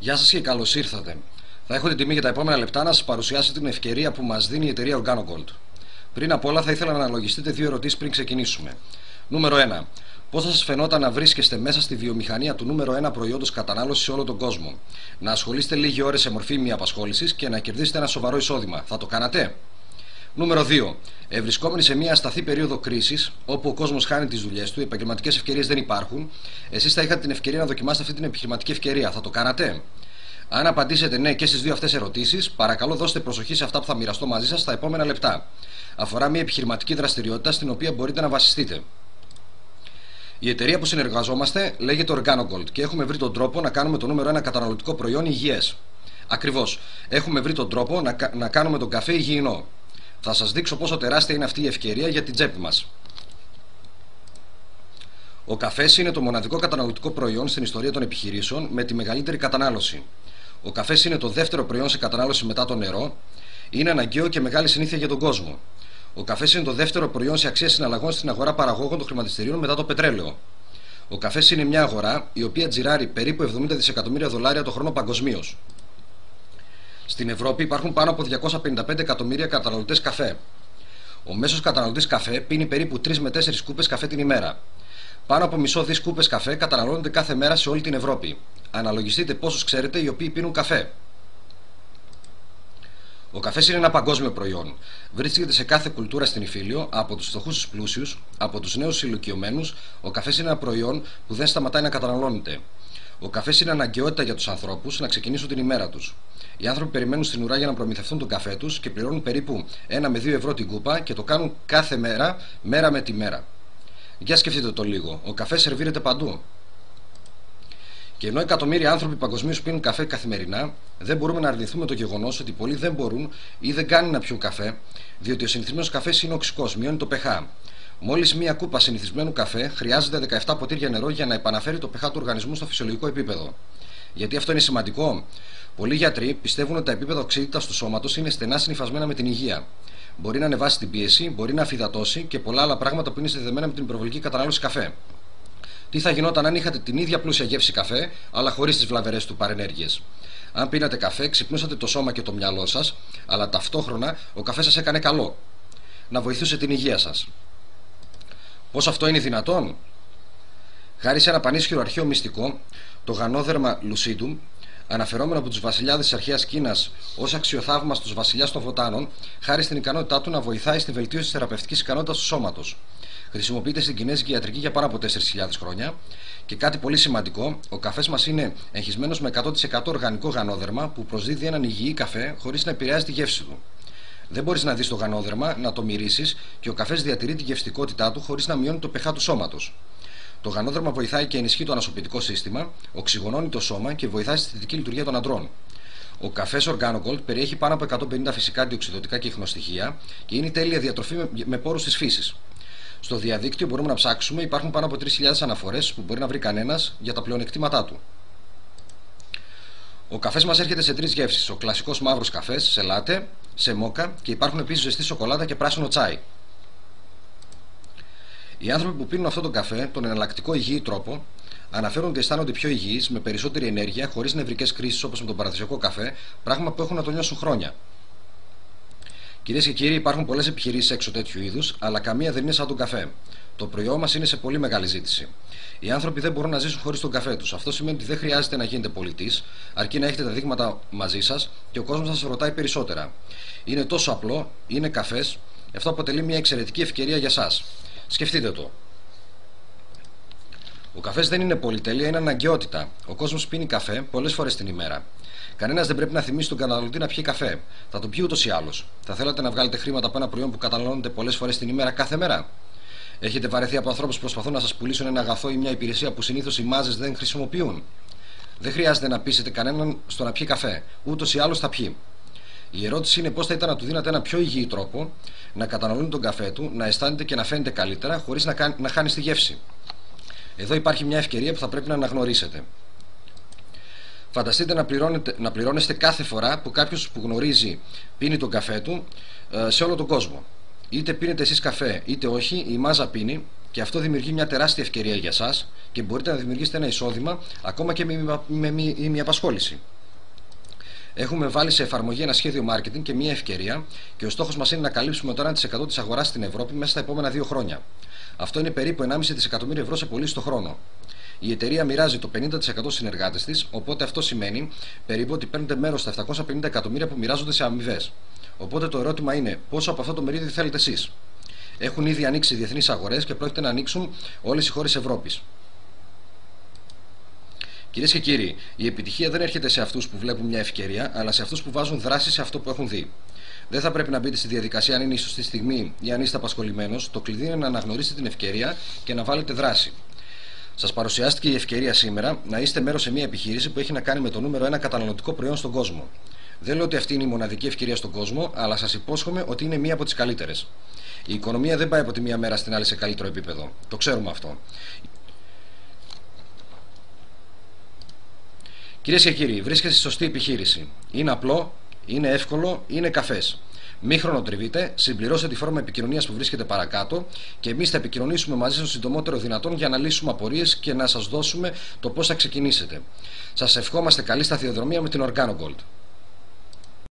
Γεια σας και καλώς ήρθατε. Θα έχω την τιμή για τα επόμενα λεπτά να σας παρουσιάσω την ευκαιρία που μας δίνει η εταιρεία OrganoGold. Πριν απ' όλα, θα ήθελα να αναλογιστείτε δύο ερωτήσεις πριν ξεκινήσουμε. Νούμερο 1. Πώς θα σας φαινόταν να βρίσκεστε μέσα στη βιομηχανία του νούμερο 1 προϊόντος κατανάλωσης σε όλο τον κόσμο? Να ασχολείστε λίγες ώρες σε μορφή μη απασχόλησης και να κερδίσετε ένα σοβαρό εισόδημα. Θα το κάνατε? Νούμερο 2. Ευρισκόμενοι σε μια ασταθή περίοδο κρίσης, όπου ο κόσμος χάνει τις δουλειές του, οι επαγγελματικές ευκαιρίες δεν υπάρχουν, εσείς θα είχατε την ευκαιρία να δοκιμάσετε αυτή την επιχειρηματική ευκαιρία. Θα το κάνατε? Αν απαντήσετε ναι και στις δύο αυτές ερωτήσεις, παρακαλώ δώστε προσοχή σε αυτά που θα μοιραστώ μαζί σας στα επόμενα λεπτά. Αφορά μια επιχειρηματική δραστηριότητα στην οποία μπορείτε να βασιστείτε. Η εταιρεία που συνεργαζόμαστε λέγεται OrganoGold και έχουμε βρει τον τρόπο να κάνουμε το νούμερο 1 καταναλωτικό προϊόν υγιές. Ακριβώς. Έχουμε βρει τον τρόπο να κάνουμε τον καφέ υγιεινό. Θα σας δείξω πόσο τεράστια είναι αυτή η ευκαιρία για την τσέπη μας. Ο καφές είναι το μοναδικό καταναλωτικό προϊόν στην ιστορία των επιχειρήσεων με τη μεγαλύτερη κατανάλωση. Ο καφές είναι το δεύτερο προϊόν σε κατανάλωση μετά το νερό. Είναι αναγκαίο και μεγάλη συνήθεια για τον κόσμο. Ο καφές είναι το δεύτερο προϊόν σε αξία συναλλαγών στην αγορά παραγόγων των χρηματιστηρίων μετά το πετρέλαιο. Ο καφές είναι μια αγορά η οποία τζιράρει περίπου 70 δισεκατομμύρια δολάρια το χρόνο παγκοσμίως. Στην Ευρώπη υπάρχουν πάνω από 255 εκατομμύρια καταναλωτές καφέ. Ο μέσος καταναλωτής καφέ πίνει περίπου 3 με 4 κούπες καφέ την ημέρα. Πάνω από μισό δις κούπες καφέ καταναλώνονται κάθε μέρα σε όλη την Ευρώπη. Αναλογιστείτε πόσους ξέρετε οι οποίοι πίνουν καφέ. Ο καφές είναι ένα παγκόσμιο προϊόν. Βρίσκεται σε κάθε κουλτούρα στην Ιφίλιο, από τους φτωχούς στους πλούσιους, από τους νέους στους ηλικιωμένους. Ο καφές είναι ένα προϊόν που δεν σταματάει να καταναλώνεται. Ο καφές είναι αναγκαιότητα για τους ανθρώπους να ξεκινήσουν την ημέρα τους. Οι άνθρωποι περιμένουν στην ουρά για να προμηθευτούν τον καφέ τους και πληρώνουν περίπου 1 με 2 ευρώ την κούπα και το κάνουν κάθε μέρα, μέρα με τη μέρα. Για σκεφτείτε το λίγο. Ο καφές σερβίρεται παντού. Και ενώ εκατομμύρια άνθρωποι παγκοσμίως πίνουν καφέ καθημερινά, δεν μπορούμε να αρνηθούμε το γεγονός ότι πολλοί δεν μπορούν ή δεν κάνουν να πιούν καφέ, διότι ο συνηθισμένος καφές είναι οξικός, μειώνει το pH. Μόλις μία κούπα συνηθισμένου καφέ χρειάζεται 17 ποτήρια νερό για να επαναφέρει το pH του οργανισμού στο φυσιολογικό επίπεδο. Γιατί αυτό είναι σημαντικό? Πολλοί γιατροί πιστεύουν ότι τα επίπεδα οξύτητας του σώματος είναι στενά συνυφασμένα με την υγεία. Μπορεί να ανεβάσει την πίεση, μπορεί να αφυδατώσει και πολλά άλλα πράγματα που είναι συνδεδεμένα με την υπερβολική κατανάλωση καφέ. Τι θα γινόταν αν είχατε την ίδια πλούσια γεύση καφέ, αλλά χωρίς τις βλαβερές του παρενέργειες? Αν πίνατε καφέ, ξυπνούσατε το σώμα και το μυαλό σας, αλλά ταυτόχρονα ο καφές σας έκανε καλό. Να βοηθούσε την υγεία σας. Πώς αυτό είναι δυνατόν? Χάρη σε ένα πανίσχυρο αρχαίο μυστικό, το γανόδερμα Lucidum, αναφερόμενο από τους βασιλιάδες της αρχαίας Κίνας ως αξιοθαύμαστος βασιλιάς των βοτάνων, χάρη στην ικανότητά του να βοηθάει στη βελτίωση της θεραπευτικής ικανότητας του σώματος. Χρησιμοποιείται στην κινέζικη ιατρική για πάνω από 4.000 χρόνια. Και κάτι πολύ σημαντικό, ο καφές μας είναι εγχυσμένος με 100% οργανικό γανόδερμα που προσδίδει έναν υγιή καφέ χωρίς να επηρεάζει τη γεύση του. Δεν μπορείς να δεις το γανόδερμα, να το μυρίσεις και ο καφές διατηρεί τη γευστικότητά του χωρίς να μειώνει το pH του σώματος. Το γανόδερμα βοηθάει και ενισχύει το ανασωπητικό σύστημα, οξυγονώνει το σώμα και βοηθάει στη θετική λειτουργία των αντρών. Ο καφές OrganoGold περιέχει πάνω από 150 φυσικά αντιοξυδωτικά και ιχνοστοιχεία και είναι η τέλεια διατροφή με πόρους της φύσης. Στο διαδίκτυο μπορούμε να ψάξουμε, υπάρχουν πάνω από 3.000 αναφορές που μπορεί να βρει κανένας για τα πλεονεκτήματά του. Ο καφές μας έρχεται σε 3 γεύσεις: ο κλασικός μαύρος καφές, σε λάτε, σε μόκα και υπάρχουν επίσης ζεστή σοκολάτα και πράσινο τσάι. Οι άνθρωποι που πίνουν αυτόν τον καφέ, τον εναλλακτικό υγιή τρόπο, αναφέρουν ότι αισθάνονται πιο υγιείς, με περισσότερη ενέργεια, χωρίς νευρικές κρίσεις όπως με τον παραδοσιακό καφέ, πράγμα που έχουν να το νιώσουν χρόνια. Κυρίες και κύριοι, υπάρχουν πολλές επιχειρήσεις έξω τέτοιου είδους, αλλά καμία δεν είναι σαν τον καφέ. Το προϊόν μας είναι σε πολύ μεγάλη ζήτηση. Οι άνθρωποι δεν μπορούν να ζήσουν χωρίς τον καφέ τους. Αυτό σημαίνει ότι δεν χρειάζεται να γίνετε πολιτής, αρκεί να έχετε τα δείγματα μαζί σας και ο κόσμος θα σας ρωτάει περισσότερα. Είναι τόσο απλό, είναι καφές, αυτό αποτελεί μια εξαιρετική ευκαιρία για σας. Σκεφτείτε το. Ο καφές δεν είναι πολυτέλεια, είναι αναγκαιότητα. Ο κόσμος πίνει καφέ πολλές φορές την ημέρα. Κανένας δεν πρέπει να θυμίσει τον καταναλωτή να πιει καφέ. Θα το πιει ούτως ή άλλως. Θα θέλατε να βγάλετε χρήματα από ένα προϊόν που καταναλώνετε πολλές φορές την ημέρα κάθε μέρα? Έχετε βαρεθεί από ανθρώπους που προσπαθούν να σας πουλήσουν ένα αγαθό ή μια υπηρεσία που συνήθως οι μάζες δεν χρησιμοποιούν? Δεν χρειάζεται να πείσετε κανέναν στο να πιει καφέ. Ούτως ή άλλως θα πιει. Η ερώτηση είναι πώς θα ήταν να του δίνατε ένα πιο υγιή τρόπο να καταναλώνει τον καφέ του, να αισθάνεται και να φαίνεται καλύτερα χωρίς να χάνει στη γεύση. Εδώ υπάρχει μια ευκαιρία που θα πρέπει να αναγνωρίσετε. Φανταστείτε να πληρώνεστε κάθε φορά που κάποιος που γνωρίζει πίνει τον καφέ του σε όλο τον κόσμο. Είτε πίνετε εσείς καφέ είτε όχι, η μάζα πίνει και αυτό δημιουργεί μια τεράστια ευκαιρία για σας και μπορείτε να δημιουργήσετε ένα εισόδημα ακόμα και με ημιαπασχόληση. Έχουμε βάλει σε εφαρμογή ένα σχέδιο marketing και μια ευκαιρία και ο στόχος μας είναι να καλύψουμε το 1% της αγοράς στην Ευρώπη μέσα στα επόμενα 2 χρόνια. Αυτό είναι περίπου 1,5 δισεκατομμύριο ευρώ σε πωλήσεις το χρόνο. Η εταιρεία μοιράζει το 50% στους συνεργάτες της, οπότε αυτό σημαίνει περίπου ότι παίρνετε μέρος στα 750 εκατομμύρια που μοιράζονται σε αμοιβές. Οπότε το ερώτημα είναι πόσο από αυτό το μερίδιο θέλετε εσείς. Έχουν ήδη ανοίξει διεθνείς αγορές και πρόκειται να ανοίξουν όλες οι χώρες Ευρώπης. Κυρίες και κύριοι, η επιτυχία δεν έρχεται σε αυτούς που βλέπουν μια ευκαιρία, αλλά σε αυτούς που βάζουν δράση σε αυτό που έχουν δει. Δεν θα πρέπει να μπείτε στη διαδικασία αν είναι η σωστή στιγμή ή αν είστε απασχολημένος. Το κλειδί είναι να αναγνωρίσετε την ευκαιρία και να βάλετε δράση. Σας παρουσιάστηκε η ευκαιρία σήμερα να είστε μέρος σε μια επιχείρηση που έχει να κάνει με το νούμερο 1 καταναλωτικό προϊόν στον κόσμο. Δεν λέω ότι αυτή είναι η μοναδική ευκαιρία στον κόσμο, αλλά σας υπόσχομαι ότι είναι μία από τις καλύτερες. Η οικονομία δεν πάει από τη μία μέρα στην άλλη σε καλύτερο επίπεδο. Το ξέρουμε αυτό. Κυρίες και κύριοι, βρίσκεστε στη σωστή επιχείρηση. Είναι απλό, είναι εύκολο, είναι καφές. Μη χρονοτριβείτε, συμπληρώστε τη φόρμα επικοινωνίας που βρίσκεται παρακάτω και εμείς θα επικοινωνήσουμε μαζί σας το συντομότερο δυνατόν για να λύσουμε απορίες και να σας δώσουμε το πώς θα ξεκινήσετε. Σας ευχόμαστε καλή σταδιοδρομία με την Organo Gold.